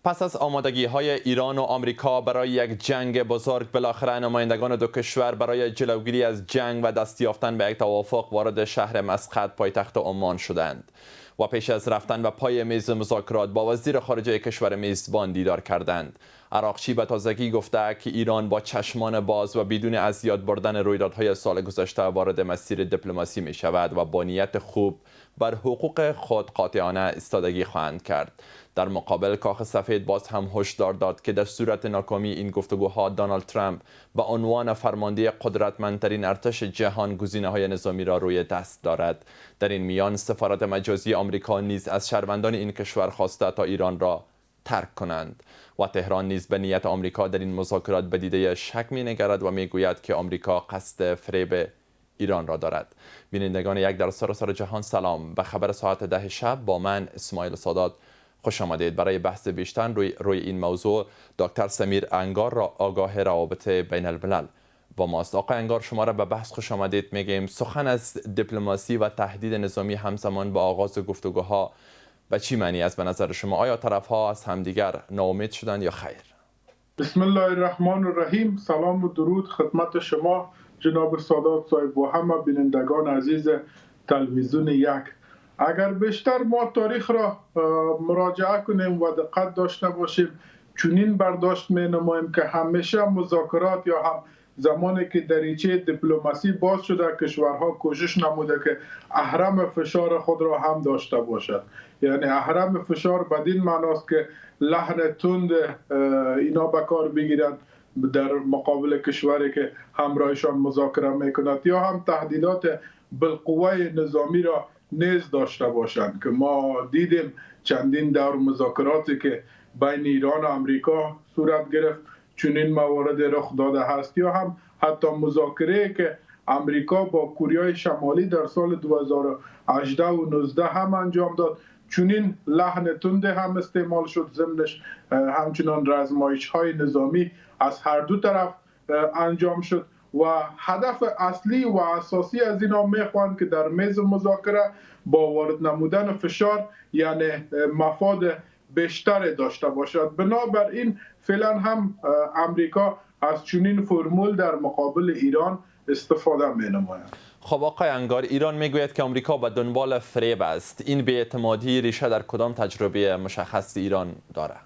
پس از آمادگی‌های ایران و آمریکا برای یک جنگ بزرگ، بالاخره نمایندگان دو کشور برای جلوگیری از جنگ و دست یافتن به یک توافق وارد شهر مسقط پایتخت عمان شدند و پیش از رفتن به پای میز مذاکرات با وزیر خارجه کشور میزبان دیدار کردند. عراقچی به تازگی گفته که ایران با چشمان باز و بدون از یاد بردن رویدادهای سال گذشته وارد مسیر دیپلماسی می شود و با نیت خوب بر حقوق خود قاطعانه ایستادگی خواهند کرد. در مقابل، کاخ سفید باز هم هشدار داد که در صورت ناکامی این گفتگوها دونالد ترامپ به عنوان فرمانده قدرتمندترین ارتش جهان گزینه‌های نظامی را روی دست دارد. در این میان سفارت مجازی آمریکا نیز از شهروندان این کشور خواسته تا ایران را ترک کنند و تهران نیز به نیت آمریکا در این مذاکرات به دیده شک می‌نگرد و می‌گوید که آمریکا قصد فریب ایران را دارد. بینندگان یک در سراسر جهان سلام. به خبر ساعت 10 شب با من اسماعیل سادات خوش آمدید. برای بحث بیشتر روی این موضوع دکتر سمیر انگار را آگاه روابط بین الملل با ماست. آقای انگار، شما را به بحث خوش آمدید. میگیم سخن از دیپلماسی و تهدید نظامی همزمان با آغاز گفتگوها به چی معنی است به نظر شما؟ آیا طرف‌ها از همدیگر ناامید شدند یا خیر؟ بسم الله الرحمن الرحیم. سلام و درود خدمت شما جناب سادات صاحب و همه بینندگان عزیز تلویزیون یک. اگر بیشتر ما تاریخ را مراجعه کنیم و دقت داشته باشیم، چنین برداشت می نماییم که همیشه مذاکرات یا هم زمانی که دریچه دیپلماسی باز شده، کشورها کوشش نموده که اهرم فشار خود را هم داشته باشد. یعنی اهرم فشار بدین معناست که لحن تند اینا به کار بگیرند در مقابل کشوری که همراهشان مذاکره میکند، یا هم تهدیدات بالقوه نظامی را نیز داشته باشند که ما دیدیم چندین دور مذاکراتی که بین ایران و آمریکا صورت گرفت چنین موارد رخ داده هست، یا هم حتی مذاکره که آمریکا با کره شمالی در سال 2018 و 19 هم انجام داد، چنین لحن تند هم استعمال شد. ضمنش همچنان رزمایش‌های نظامی از هر دو طرف انجام شد و هدف اصلی و اساسی از اینا میخوان که در میز مذاکره با وارد نمودن فشار یعنی مفاد بیشتر داشته باشد. بنابراین فعلا هم امریکا از چنین فرمول در مقابل ایران استفاده می نماید. خب آقای انگار، ایران میگوید که آمریکا به دنبال فریب است. این بی‌اعتمادی ریشه در کدام تجربه مشخص ایران داره؟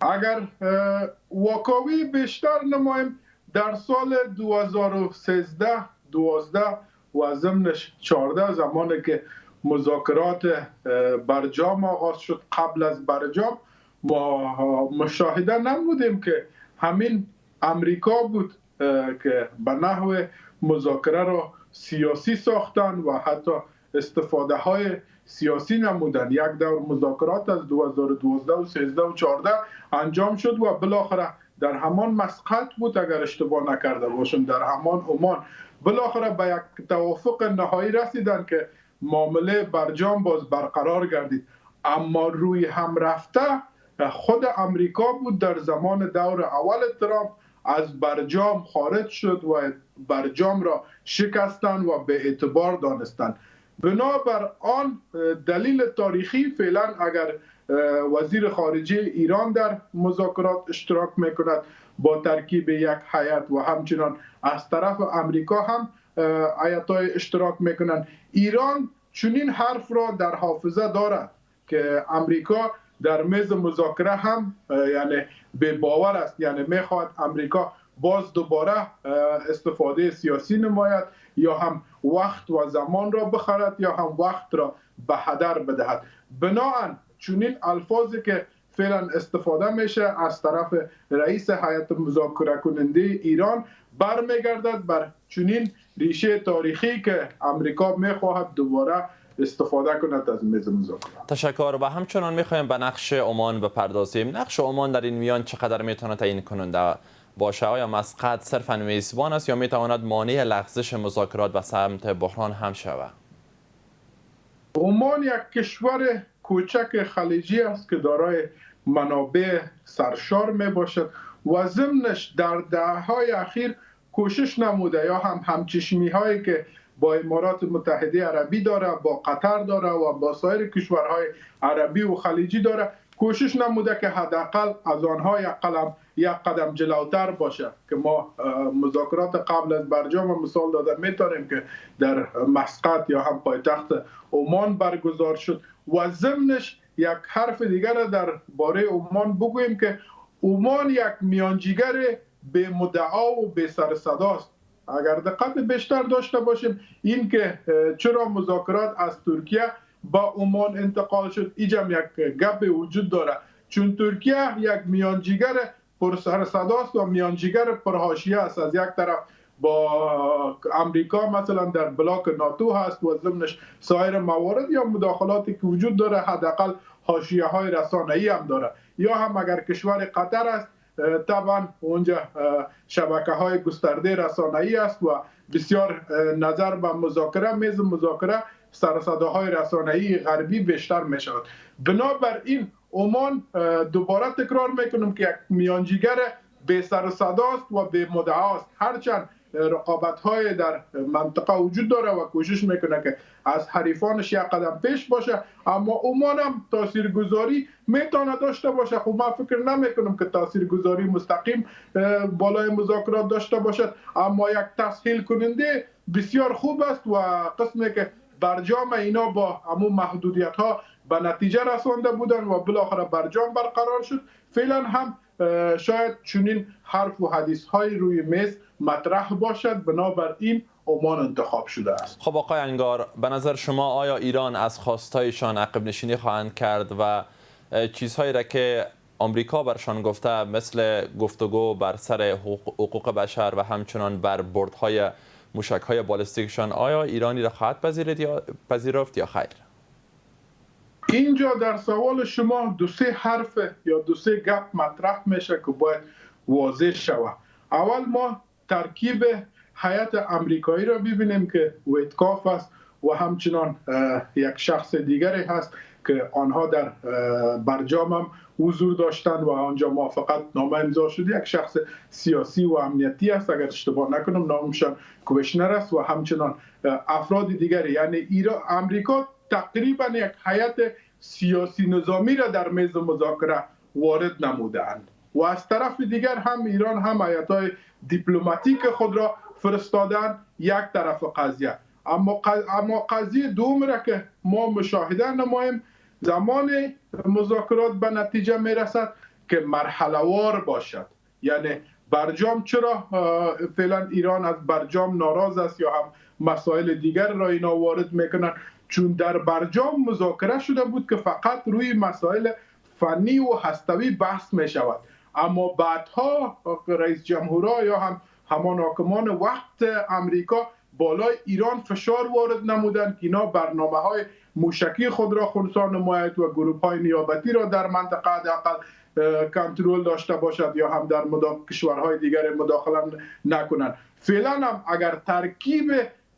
اگر واقعی بیشتر نماییم، در سال 2013 12 و ضمنش 14 زمانی که مذاکرات برجام آغاز شد، قبل از برجام ما مشاهده نمودیم که همین امریکا بود که به نحو مذاکره را سیاسی ساختن و حتی استفاده های سیاسی نمودن. یک دور مذاکرات از 2012 و 13 و 14 انجام شد و بالاخره در همان مسقط بود اگر اشتباه نکرده باشم، در همان عمان بالاخره به یک توافق نهایی رسیدن که معامله برجام باز برقرار گردید. اما روی هم رفته خود امریکا بود در زمان دور اول ترامپ از برجام خارج شد و برجام را شکستن و به اعتبار دانستن. بنابر آن دلیل تاریخی فعلا اگر وزیر خارجه ایران در مذاکرات اشتراک میکند با ترکیب یک هیئت و همچنان از طرف امریکا هم هیئت‌های اشتراک میکنند، ایران چنین حرف را در حافظه دارد که امریکا در میز مذاکره هم یعنی به باور است، یعنی میخواد امریکا باز دوباره استفاده سیاسی نماید یا هم وقت و زمان را بخرد یا هم وقت را به هدر بدهد. بنابراین چنین الفاظی که فعلا استفاده میشه از طرف رئیس هیئت مذاکره کننده ایران برمیگردد بر چنین ریشه تاریخی که امریکا میخواهد دوباره استفاده کند از میز مذاکره. تشکر. و همچنان میخوایم به نقش عمان بپردازیم. نقش عمان در این میان چقدر میتونه تعیین کننده باشه؟ آیا مسقط صرفاً میزبان است یا میتواند مانع لغزش مذاکرات به سمت بحران هم شود؟ عمان یک کشور کوچک خلیجی است که دارای منابع سرشار می باشد و ضمنش در دهه‌های اخیر کوشش نموده یا همچشمی هایی که با امارات متحده عربی داره، با قطر داره و با سایر کشورهای عربی و خلیجی داره، کوشش نموده که حداقل از آنها یک قدم جلوتر باشه که ما مذاکرات قبل از برجام مثال داده میتونیم که در مسقط یا هم پایتخت عمان برگزار شد و ضمنش یک حرف دیگر در باره عمان بگوییم که عمان یک میانجیگر به مدعا و به سر صداست. اگر دقت بیشتر داشته باشیم این که چرا مذاکرات از ترکیه با عمان انتقال شد، اینجا یک گپ وجود داره، چون ترکیه یک میانجیگر پر سر صداست و میانجیگر پرحاشیه است. از یک طرف با امریکا مثلا در بلاک ناتو هست و ضمنش سایر موارد یا مداخلاتی که وجود داره حداقل حاشیه های رسانه‌ای هم داره، یا هم اگر کشور قطر است طبعا اونجا شبکه های گسترده رسانه‌ای است و بسیار نظر به مذاکره میز مذاکره سر صداهای رسانه‌ای غربی بیشتر می شود. بنابراین عمان دوباره تکرار میکنم که یک میانجیگر به سر صداست و به مدعاست، هرچند رقابت های در منطقه وجود داره و کوشش میکنه که از حریفانش یک قدم پیش باشه، اما عمان هم تاثیرگذاری میتونه داشته باشه. خب من فکر نمیکنم که تاثیرگذاری مستقیم بالای مذاکرات داشته باشد، اما یک تسهیل کننده بسیار خوب است و قسمی که برجام اینا با همون محدودیت ها به نتیجه رسانده بودن و بالاخره برجام برقرار شد. فعلا هم شاید چنین حرف و حدیث های روی میز مطرح باشد، بنابراین عمان انتخاب شده است. خب آقای انگار، به نظر شما آیا ایران از خواستایشان عقب نشینی خواهند کرد و چیزهایی را که آمریکا برشان گفته مثل گفتگو بر سر حقوق بشر و همچنان بر بردهای موشک‌های بالستیکشان، آیا ایرانی را خواهد پذیرفت یا خیر؟ اینجا در سوال شما دو سه حرف یا دو سه گپ مطرح میشه که باید واضح شود. اول ما ترکیب هیئت آمریکایی را ببینیم که ویتکاف است و همچنان یک شخص دیگری هست که آنها در برجام هم حضور داشتند و آنجا موافقت نامه امضا شد. یک شخص سیاسی و امنیتی است، اگر اشتباه نکنم نامشان کوشنر است و همچنان افراد دیگری. یعنی آمریکا تقریبا یک هیئت سیاسی نظامی را در میز مذاکره وارد نمودند و از طرف دیگر هم ایران هم هیئت‌های دیپلماتیک خود را فرستادن یک طرف قضیه. اما قضیه دوم را که ما مشاهده نماییم زمان مذاکرات به نتیجه میرسد که مرحله وار باشد. یعنی برجام چرا فعلا ایران از برجام ناراض است یا هم مسائل دیگر را اینا وارد میکنن؟ چون در برجام مذاکره شده بود که فقط روی مسائل فنی و هستوی بحث می شود، اما بعدها رئیس جمهورها یا هم همان حاکمان وقت امریکا بالای ایران فشار وارد نمودند که اینا برنامه‌های موشکی خود را خنثی نماید و گروه‌های نیابتی را در منطقه حداقل کنترل داشته باشد یا هم در کشورهای دیگر مداخله نکنند. فعلا هم اگر ترکیب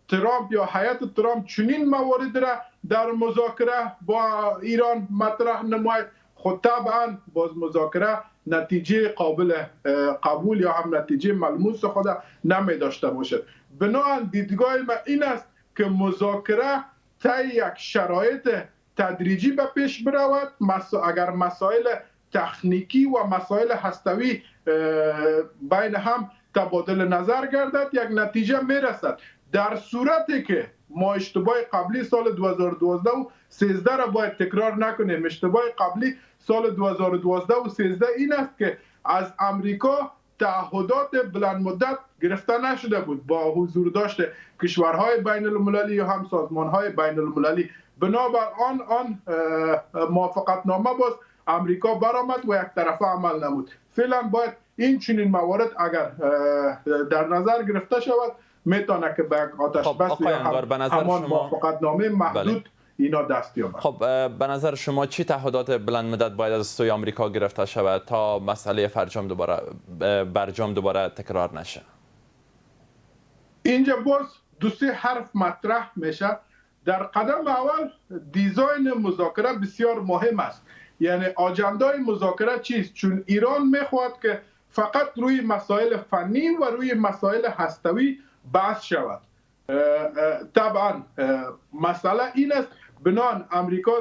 ترامپ یا هیئت ترامپ چنین موارد را در مذاکره با ایران مطرح نماید، خود طبعا باز مذاکره نتیجه قابل قبول یا هم نتیجه ملموس خود نمی داشته باشد. بنابراین دیدگاه من این است که مذاکره طی یک شرایط تدریجی به پیش برود. اگر مسائل تکنیکی و مسائل هستوی بین هم تبادل نظر گردد یک نتیجه میرسد. در صورتی که ما اشتباه قبلی سال 2012 و 13 را باید تکرار نکنیم. اشتباه قبلی سال 2012 و 13 این است که از امریکا تعهدات بلند مدت گرفته نشده بود با حضور داشته کشورهای بین المللی یا هم سازمانهای بین المللی. بنابر آن موافقت نامه باز امریکا برآمد و یک طرفه عمل نمود. فعلا باید این چنین موارد اگر در نظر گرفته شود میتونه که به آتش بس یا همان موافقت نامه محدود اینا دست یابد. خب به نظر شما چی تعهدات بلند مدت باید از سوی آمریکا گرفته شود تا مسئله برجام دوباره تکرار نشه؟ اینجا باز دو سه حرف مطرح میشه. در قدم اول دیزاین مذاکره بسیار مهم است. یعنی آجندای مذاکره چیست؟ چون ایران میخواد که فقط روی مسائل فنی و روی مسائل هستوی بحث شود. طبعا مسئله این است بنان امریکا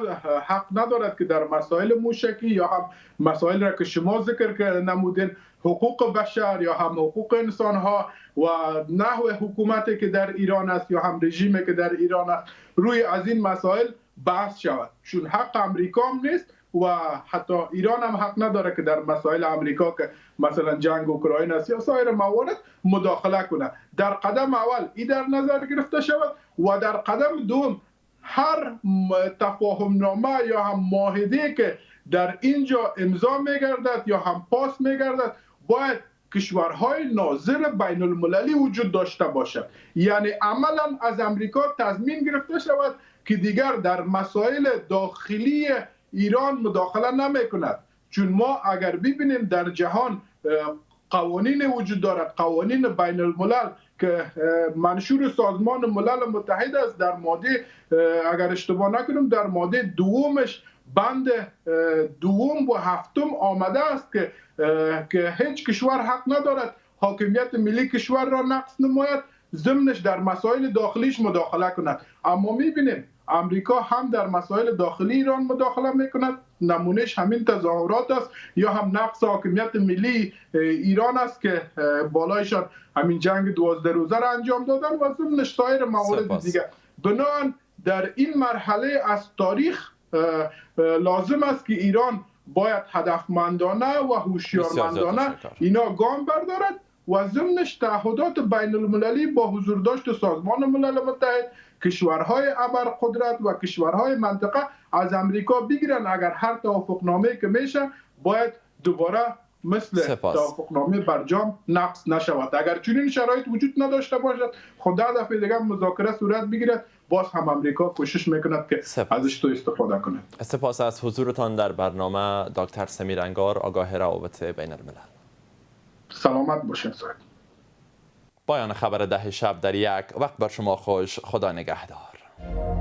حق ندارد که در مسائل موشکی یا هم مسائل را که شما ذکر نمودین، حقوق بشر یا هم حقوق انسان ها و نحو حکومتی که در ایران است یا هم رژیمی که در ایران است، روی از این مسائل بحث شود، چون حق امریکا هم نیست و حتی ایران هم حق نداره که در مسائل امریکا که مثلا جنگ اوکراین است یا سایر موارد مداخله کنه. در قدم اول این در نظر گرفته شود و در قدم دوم هر تفاهم نامه یا هم معاهده که در اینجا امضا میگردد یا هم پاس میگردد باید کشورهای ناظر بین المللی وجود داشته باشد. یعنی عملا از امریکا تضمین گرفته شود که دیگر در مسائل داخلی ایران مداخله نمی کند. چون ما اگر ببینیم در جهان قوانین وجود دارد، قوانین بین الملل که منشور سازمان ملل متحد است، در ماده اگر اشتباه نکنم در ماده دومش بند دوم و هفتم آمده است که هیچ کشور حق ندارد حاکمیت ملی کشور را نقض نماید، ضمنش در مسائل داخلیش مداخله کند. اما میبینیم امریکا هم در مسائل داخلی ایران مداخله میکند، نمونهش همین تظاهرات است یا هم نقض حاکمیت ملی ایران است که بالایشان همین جنگ 12 روزه را انجام دادن و ضمنش سایر موارد دیگه. بنابراین در این مرحله از تاریخ لازم است که ایران باید هدفمندانه و هوشیارمندانه اینا گام بردارد و ضمنش تعهدات بین المللی با حضور داشت سازمان ملل متحد، کشورهای ابرقدرت و کشورهای منطقه از امریکا بگیرن. اگر هر توافقنامه که میشه باید دوباره مثل توافقنامه برجام نقض نشود. اگر چنین شرایط وجود نداشته باشد خود دفعه دیگه مذاکره صورت بگیرد، باز هم امریکا کوشش میکند که ازش تو استفاده کند. سپاس از حضورتان در برنامه دکتر سمیر انگار، آگاه روابط بین الملل. سلامت باشین صاحب. پایان خبر 10 شب در یک. وقت بر شما خوش. خدا نگهدار.